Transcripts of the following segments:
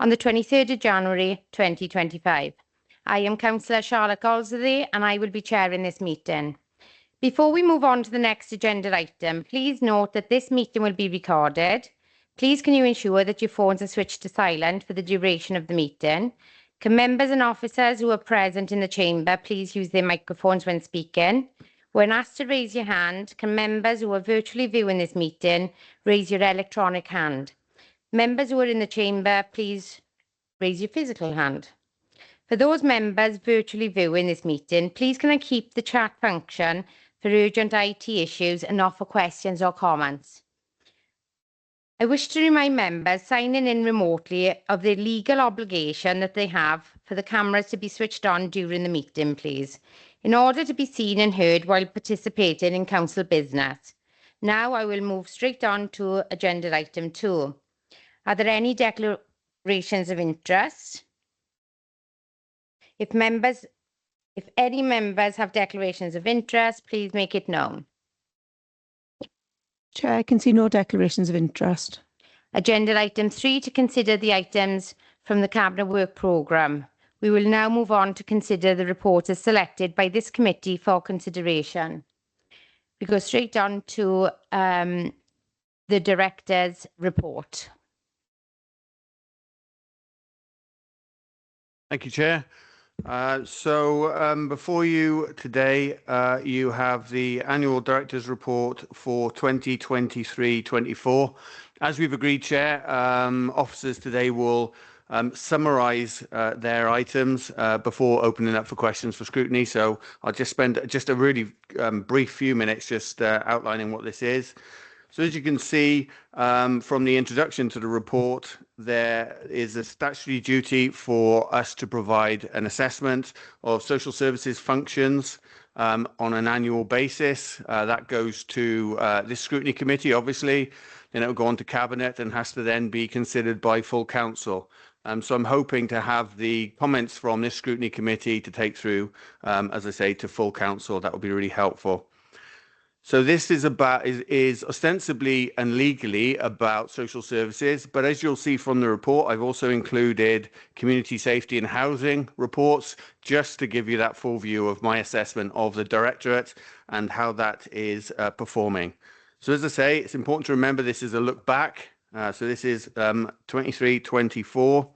on the 23rd of January 2025. I am Councillor Charlotte Goldsworthy and I will be chairing this meeting. Before we move on to the next agenda item, please note that this meeting will be recorded. Please can you ensure that your phones are switched to silent for the duration of the meeting? Can members and officers who are present in the chamber please use their microphones when speaking? When asked to raise your hand, can members who are virtually viewing this meeting raise your electronic hand? Members who are in the chamber, please raise your physical hand. For those members virtually viewing this meeting, please can I keep the chat function for urgent IT issues and not for questions or comments. I wish to remind members signing in remotely of the legal obligation that they have for the cameras to be switched on during the meeting, please, in order to be seen and heard while participating in council business. Now I will move straight on to agenda item 2. Are there any declarations of interest? If any members have declarations of interest, please make it known. Chair, I can see no declarations of interest. Agenda item 3, to consider the items from the Cabinet Work Programme. We will now move on to consider the report as selected by this committee for consideration. We go straight on to the Director's report. Thank you, Chair. Before you today, you have the Annual Director's Report for 2023-24. As we've agreed, Chair, officers today will summarise their items before opening up for questions for scrutiny. So I'll just spend just a really brief few minutes just outlining what this is. So as you can see from the introduction to the report, there is a statutory duty for us to provide an assessment of social services functions on an annual basis. That goes to this scrutiny committee, obviously, then it will go on to Cabinet and has to then be considered by full council. So I'm hoping to have the comments from this scrutiny committee to take through, as I say, to full council. That would be really helpful. So this is ostensibly and legally about social services, but as you'll see from the report, I've also included community safety and housing reports, just to give you that full view of my assessment of the Directorate and how that is performing. So as I say, it's important to remember this is a look back. So this is 23-24.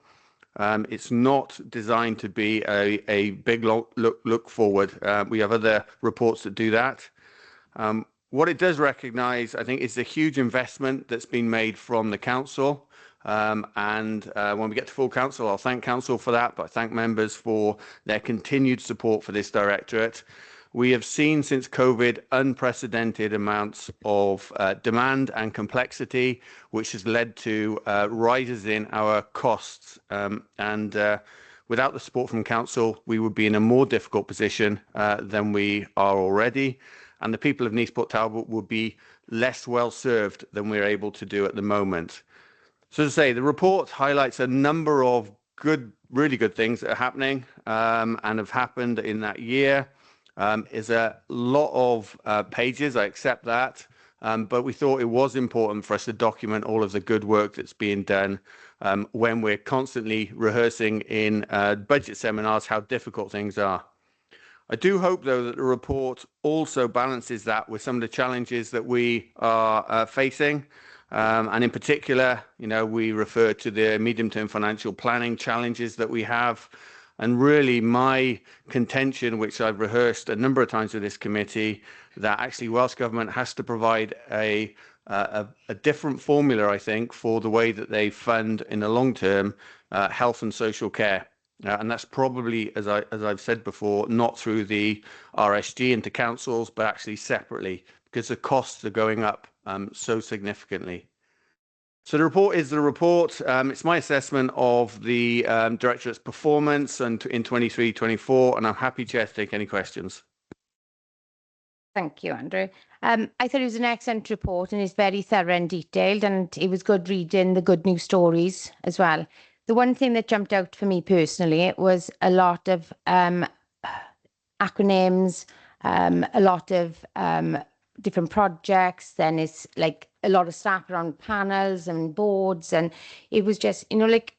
It's not designed to be a big look forward. We have other reports that do that. What it does recognise, I think, is the huge investment that's been made from the council. When we get to full council, I'll thank council for that, but I thank members for their continued support for this Directorate. We have seen since COVID unprecedented amounts of demand and complexity, which has led to rises in our costs. Without the support from council, we would be in a more difficult position than we are already. And the people of Neath Talbot would be less well served than we're able to do at the moment. So to say, the report highlights a number of really good things that are happening and have happened in that year. Is a lot of pages, I accept that, but we thought it was important for us to document all of the good work that's being done when we're constantly rehearsing in budget seminars how difficult things are. I do hope, though, that the report also balances that with some of the challenges that we are facing. And in particular, we refer to the medium-term financial planning challenges that we have. And really my contention, which I've rehearsed a number of times with this committee, that actually Welsh Government has to provide a different formula, I think, for the way that they fund in the long term health and social care. And that's probably, as I've said before, not through the RSG into councils, but actually separately, because the costs are going up so significantly. So the report is the report. It's my assessment of the Directorate's performance in 23-24, and I'm happy, Chair, to take any questions. Thank you, Andrew. I thought it was an excellent report and it's very thorough and detailed, and it was good reading the good news stories as well. The one thing that jumped out for me personally was a lot of acronyms, a lot of different projects. Then it's like a lot of staff around panels and boards, and it was just, like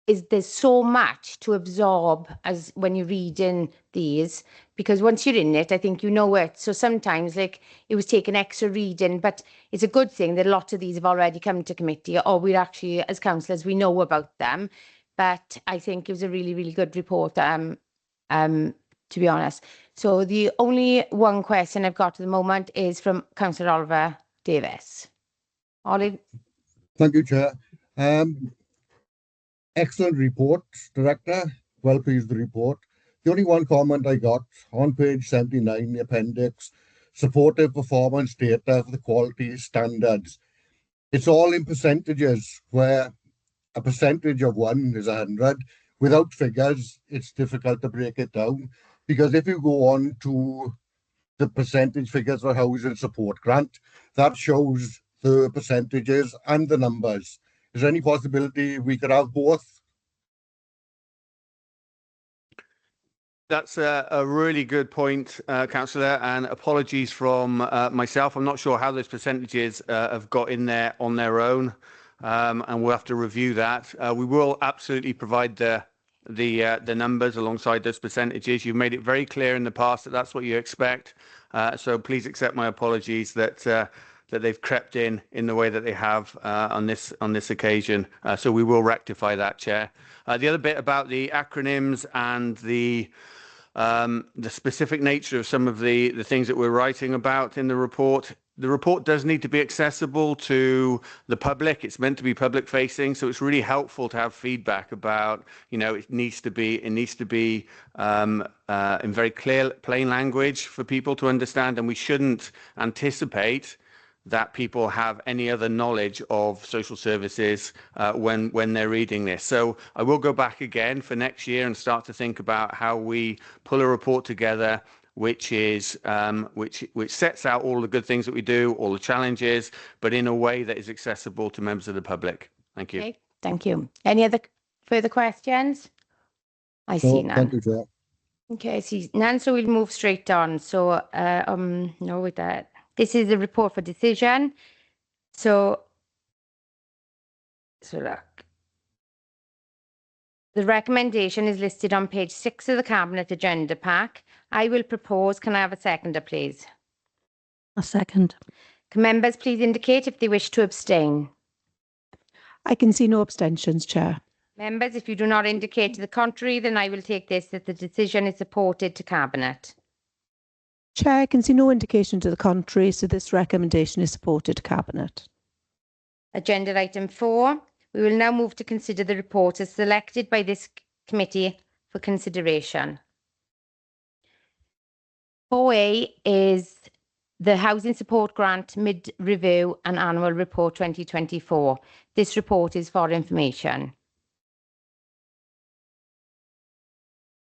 there's so much to absorb as when you're reading these, because once you're in it, I think you know it. So sometimes like it was taking extra reading, but it's a good thing that a lot of these have already come to committee, or we're actually, as councillors, we know about them. But I think it was a really, really good report, to be honest. So the only one question I've got at the moment is from Councillor Oliver Davis. Olive. Thank you, Chair. Excellent report, Director. Well pleased with the report. The only one comment I got on page 79, the appendix, supportive performance data for the quality standards. It's all in percentages, where a percentage of 1 is 100. Without figures, it's difficult to break it down, because if you go on to the percentage figures for housing support grant, that shows the percentages and the numbers. Is there any possibility we could have both? That's a really good point, Councillor, and apologies from myself. I'm not sure how those percentages have got in there on their own, and we'll have to review that. We will absolutely provide the numbers alongside those percentages. You've made it very clear in the past that that's what you expect, so please accept my apologies that they've crept in the way that they have on this occasion. So we will rectify that, Chair. The other bit about the acronyms and the specific nature of some of the things that we're writing about in the report. The report does need to be accessible to the public. It's meant to be public facing, so it's really helpful to have feedback about, it needs to be in very clear, plain language for people to understand, and we shouldn't anticipate that people have any other knowledge of social services when they're reading this. So I will go back again for next year and start to think about how we pull a report together which sets out all the good things that we do, all the challenges, but in a way that is accessible to members of the public. Thank you. Okay, thank you. Any other further questions? I see none. Thank you, Chair. Okay, I see none, so we'll move straight on. So, no, with that. This is a report for decision. So look. The recommendation is listed on page 6 of the Cabinet Agenda Pack. I will propose. Can I have a seconder, please? A second. Can members please indicate if they wish to abstain? I can see no abstentions, Chair. Members, if you do not indicate to the contrary, then I will take this that the decision is supported to Cabinet. Chair, I can see no indication to the contrary, so this recommendation is supported to Cabinet. Agenda item 4. We will now move to consider the report as selected by this committee for consideration. 4A is the Housing Support Grant Mid-Review and Annual Report 2024. This report is for information.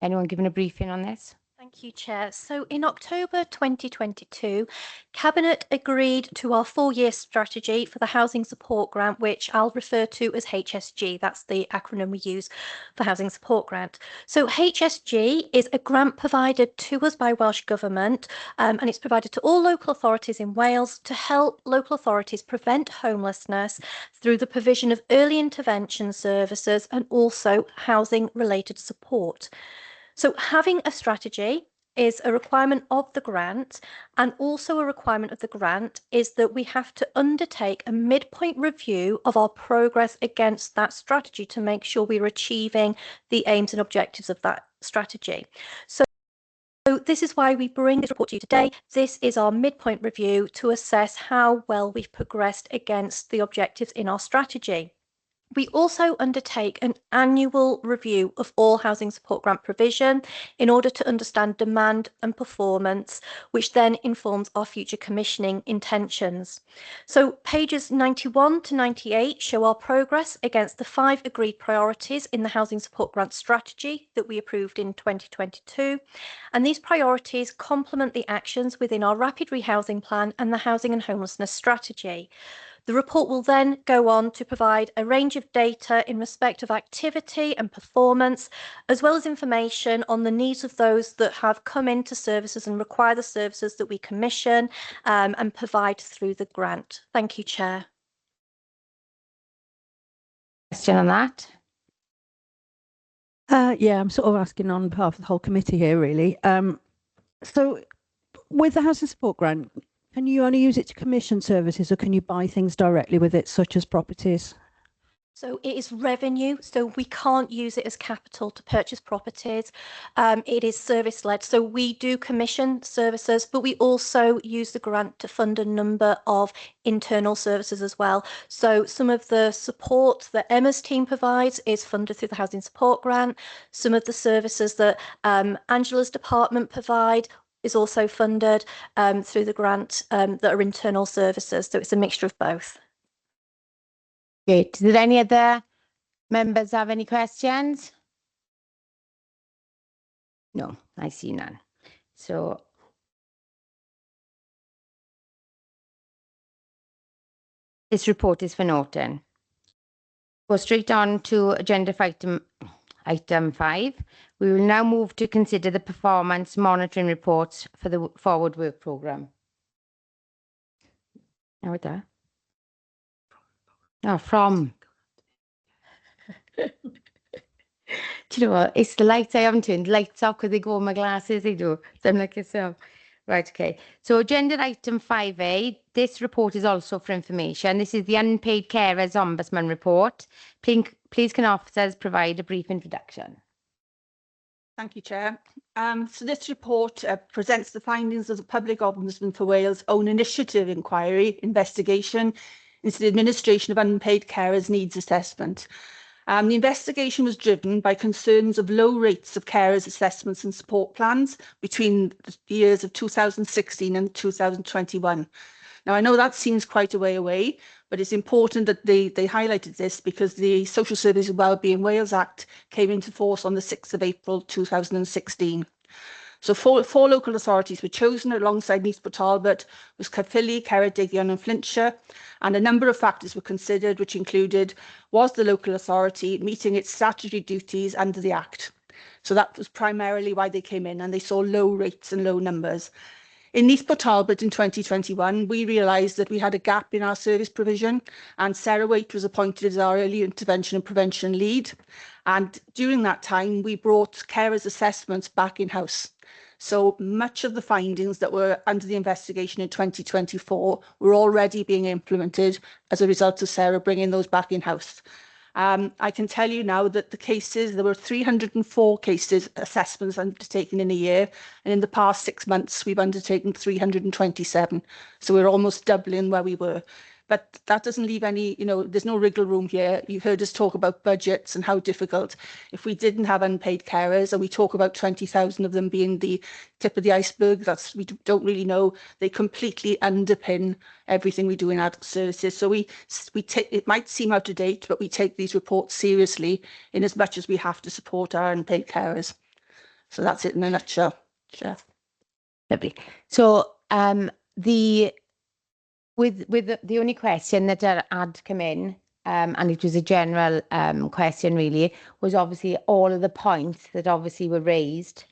Anyone giving a briefing on this? Thank you, Chair. So in October 2022, Cabinet agreed to our 4-year strategy for the Housing Support Grant, which I'll refer to as HSG. That's the acronym we use for Housing Support Grant. So HSG is a grant provided to us by Welsh Government, and it's provided to all local authorities in Wales to help local authorities prevent homelessness through the provision of early intervention services and also housing-related support. So having a strategy is a requirement of the grant, and also a requirement of the grant is that we have to undertake a midpoint review of our progress against that strategy to make sure we're achieving the aims and objectives of that strategy. So this is why we bring this report to you today. This is our midpoint review to assess how well we've progressed against the objectives in our strategy. We also undertake an annual review of all housing support grant provision in order to understand demand and performance, which then informs our future commissioning intentions. So pages 91 to 98 show our progress against the 5 agreed priorities in the housing support grant strategy that we approved in 2022. And these priorities complement the actions within our rapid rehousing plan and the housing and homelessness strategy. The report will then go on to provide a range of data in respect of activity and performance, as well as information on the needs of those that have come into services and require the services that we commission and provide through the grant. Thank you, Chair. Question on that? Yeah, I'm sort of asking on behalf of the whole committee here, really. So with the housing support grant, can you only use it to commission services, or can you buy things directly with it, such as properties? So it is revenue, so we can't use it as capital to purchase properties. It is service-led, so we do commission services, but we also use the grant to fund a number of internal services as well. So some of the support that Emma's team provides is funded through the Housing Support Grant. Some of the services that Angela's department provide is also funded through the grant that are internal services, so it's a mixture of both. Great. Did any other members have any questions? No, I see none. So this report is for noting. Go straight on to agenda for item 5. We will now move to consider the performance monitoring reports for the Forward Work Programme. Now with that. Oh, from. Do you know what? It's the lights. I haven't turned lights off because they go on my glasses. They do. So I'm like yourself. Right, okay. So agenda item 5A, this report is also for information. This is the Unpaid Carers Ombudsman report. Please can officers provide a brief introduction? Thank you, Chair. So this report presents the findings of the Public Ombudsman for Wales' own initiative inquiry investigation into the administration of unpaid carers needs assessment. The investigation was driven by concerns of low rates of carers assessments and support plans between the years of 2016 and 2021. Now, I know that seems quite a way away, but it's important that they highlighted this because the Social Services and Wellbeing Wales Act came into force on the 6th of April 2016. So four local authorities were chosen alongside Neath, Talbot, was Caerphilly, Ceredigion and Flintshire, and a number of factors were considered, which included, was the local authority meeting its statutory duties under the Act? So that was primarily why they came in, and they saw low rates and low numbers. In Neath Talbot in 2021, we realised that we had a gap in our service provision, and Sarah Waite was appointed as our early intervention and prevention lead. And during that time, we brought carers assessments back in-house. So much of the findings that were under the investigation in 2024 were already being implemented as a result of Sarah bringing those back in-house. I can tell you now that the cases, there were 304 cases, assessments undertaken in a year, and in the past 6 months, we've undertaken 327. So we're almost doubling where we were. But that doesn't leave any, there's no wriggle room here. You've heard us talk about budgets and how difficult. If we didn't have unpaid carers, and we talk about 20,000 of them being the tip of the iceberg, we don't really know. They completely underpin everything we do in adult services. So we take, it might seem out of date, but we take these reports seriously in as much as we have to support our unpaid carers. So that's it in a nutshell. Sure. Lovely. So with the only question that had come in, and it was a general question really, was obviously all of the points that obviously were raised.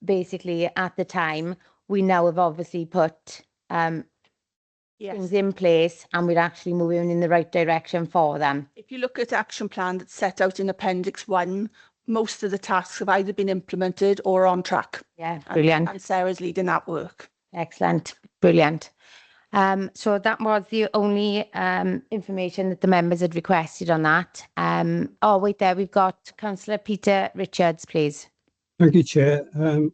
Basically at the time, we now have obviously put things in place, and we're actually moving in the right direction for them. If you look at the action plan that's set out in Appendix 1, most of the tasks have either been implemented or on track. Yeah, brilliant. And Sarah's leading that work. Excellent, brilliant. So that was the only information that the members had requested on that. Oh, wait there, we've got Councillor Peter Richards, please. Thank you, Chair.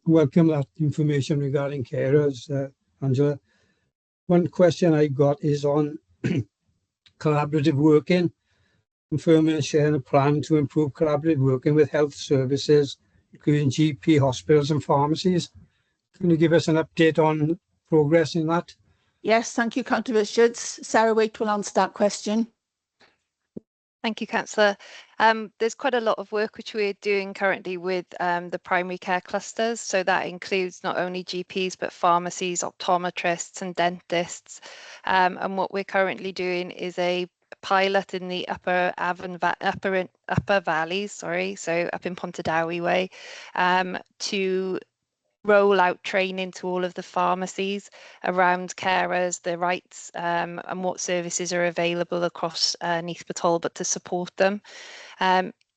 Welcome that information regarding carers, Angela. One question I got is on collaborative working, confirming and sharing a plan to improve collaborative working with health services, including GP, hospitals and pharmacies. Can you give us an update on progress in that? Yes, thank you, Councillor Richards. Sarah Waite will answer that question. Thank you, Councillor. There's quite a lot of work which we're doing currently with the primary care clusters. So that includes not only GPs, but pharmacies, optometrists and dentists. And what we're currently doing is a pilot in the upper valleys, so up in Pontardawe way, to roll out training to all of the pharmacies around carers, their rights, and what services are available across Neath Talbot to support them.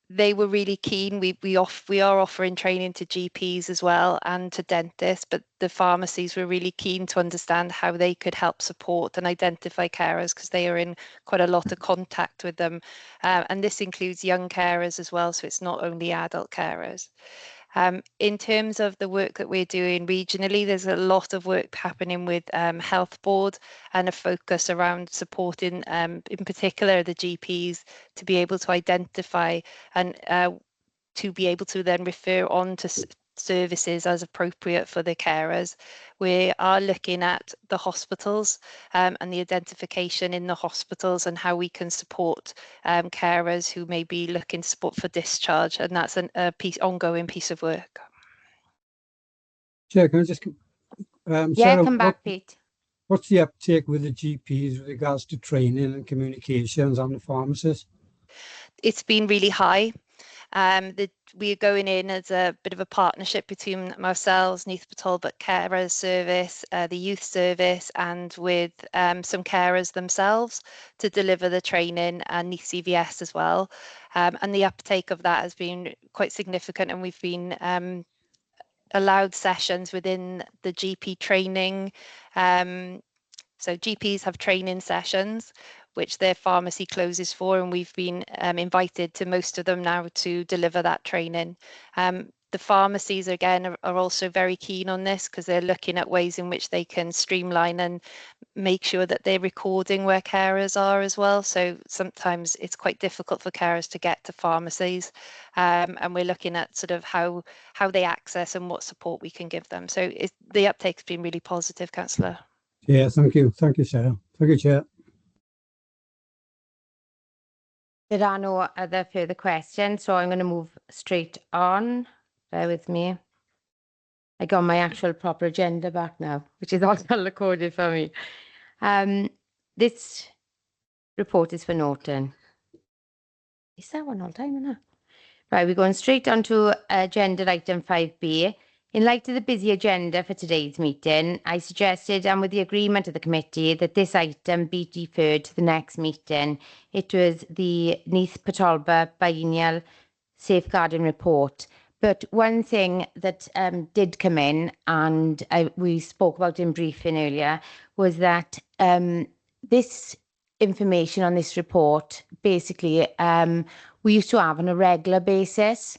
they were really keen. We are offering training to GPs as well and to dentists, but the pharmacies were really keen to understand how they could help support and identify carers because they are in quite a lot of contact with them. And this includes young carers as well, so it's not only adult carers. In terms of the work that we're doing regionally, there's a lot of work happening with Health Board and a focus around supporting, in particular, the GPs to be able to identify and to be able to then refer on to services as appropriate for the carers. We are looking at the hospitals and the identification in the hospitals and how we can support carers who may be looking to support for discharge, and that's a ongoing piece of work. Chair, can I just Yeah, Sarah, come back, Pete. what's the uptake with the GPs with regards to training and communications on the pharmacists? It's been really high. We are going in as a bit of a partnership between ourselves, Neath Talbot Carers Service, the Youth Service, and with some carers themselves to deliver the training, and Neath CVS as well. And the uptake of that has been quite significant, and we've been allowed sessions within the GP training. So GPs have training sessions, which their pharmacy closes for, and we've been invited to most of them now to deliver that training. The pharmacies, again, are also very keen on this because they're looking at ways in which they can streamline and make sure that they're recording where carers are as well. So sometimes it's quite difficult for carers to get to pharmacies, and we're looking at sort of how they access and what support we can give them. So the uptake's been really positive, Councillor. Yeah, thank you. Thank you, Sarah. Thank you, Chair. There are no other further questions, so I'm going to move straight on. Bear with me. I got my actual proper agenda back now, which is all recorded for me. This report is for Norton. Is that one all time or not? Right, we're going straight on to agenda item 5B. In light of the busy agenda for today's meeting, I suggested, and with the agreement of the committee, that this item be deferred to the next meeting. It was the Neath Talbot biennial safeguarding report. But one thing that did come in, and we spoke about in briefing earlier, was that this information on this report, basically, we used to have on a regular basis,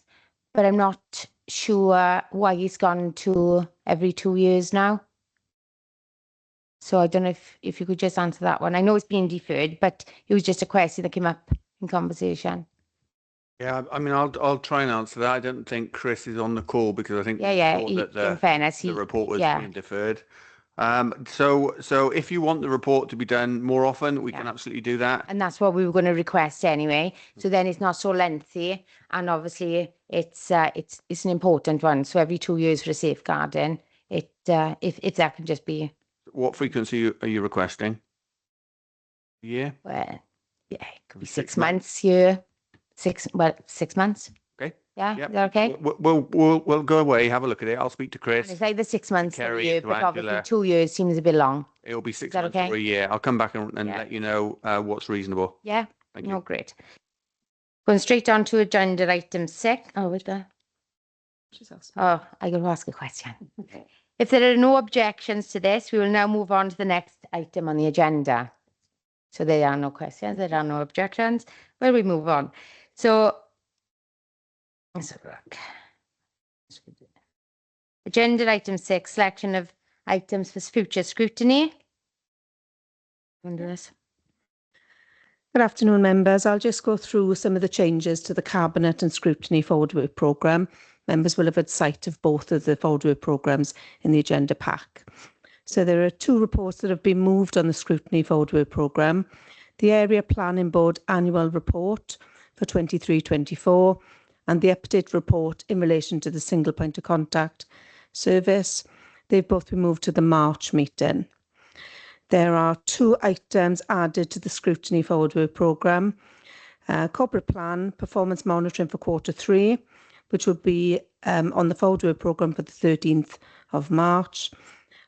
but I'm not sure why it's gone to every 2 years now. So I don't know if you could just answer that one. I know it's being deferred, but it was just a question that came up in conversation. Yeah, I mean, I'll try and answer that. I don't think Chris is on the call because I think we thought that in fairness, the report was being deferred. So if you want the report to be done more often, we can absolutely do that. And that's what we were going to request anyway. So then it's not so lengthy, and obviously it's an important one. So every 2 years for a safeguarding, if that can just be. What frequency are you requesting? Yeah. Well, yeah, it could be 6 months. Yeah, 6 months. Okay. Yeah, is that okay? We'll go away, have a look at it. I'll speak to Chris. And it's either 6 months or a Kerry, year, but Angela. obviously 2 years seems a bit long. It'll be 6 that months okay? or a year. I'll come back and let you know what's reasonable. Yeah. Thank you. No, great. Going straight on to agenda item 6. Oh, wait there. Oh, I got to ask a question. If there are no objections to this, we will now move on to the next item on the agenda. So there are no questions, there are no objections. Well, we move on. So let's have a look. Agenda item 6, selection of items for future scrutiny. Good afternoon, members. I'll just go through some of the changes to the Cabinet and Scrutiny Forward Work Programme. Members will have had sight of both of the forward work programmes in the agenda pack. So there are 2 reports that have been moved on the Scrutiny Forward Work Programme. The Area Planning Board Annual Report for 23-24 and the update report in relation to the Single Point of Contact Service. They've both been moved to the March meeting. There are 2 items added to the Scrutiny Forward Work Programme. Corporate Plan Performance Monitoring for Q3, which will be on the Forward Work Programme for the 13th of March.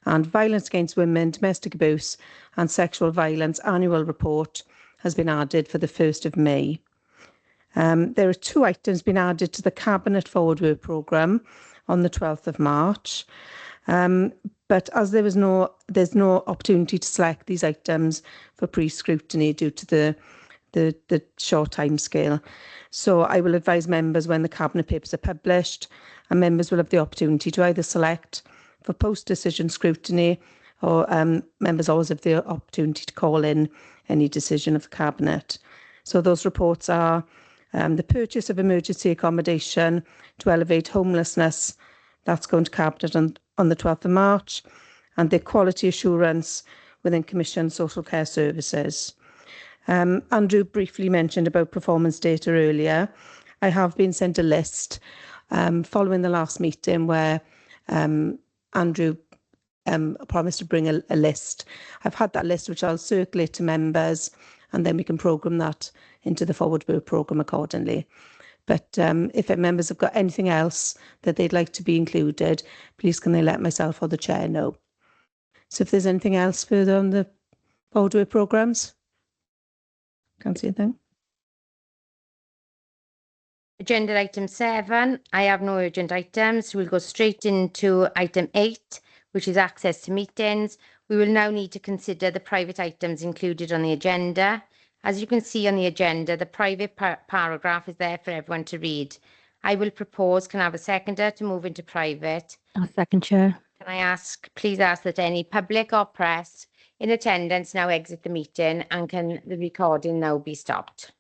And Violence Against Women, Domestic Abuse and Sexual Violence Annual Report has been added for the 1st of May. There are 2 items being added to the Cabinet Forward Work Programme on the 12th of March. But as there's no opportunity to select these items for pre-scrutiny due to the short time scale. So I will advise members when the Cabinet papers are published, and members will have the opportunity to either select for post-decision scrutiny, or members always have the opportunity to call in any decision of the Cabinet. So those reports are the purchase of emergency accommodation to elevate homelessness, that's going to Cabinet on the 12th of March, and the quality assurance within Commission Social Care Services. Andrew briefly mentioned about performance data earlier. I have been sent a list following the last meeting where Andrew promised to bring a list. I've had that list, which I'll circulate to members, and then we can programme that into the Forward Work Programme accordingly. But if members have got anything else that they'd like to be included, please can they let myself or the chair know. So if there's anything else further on the Forward Work Programmes? Can't see anything. Agenda item 7, I have no urgent items. We'll go straight into item 8, which is access to meetings. We will now need to consider the private items included on the agenda. As you can see on the agenda, the private paragraph is there for everyone to read. I will propose, can I have a seconder to move into private? I'll second, Chair. Can I please ask that any public or press in attendance now exit the meeting, and can the recording now be stopped?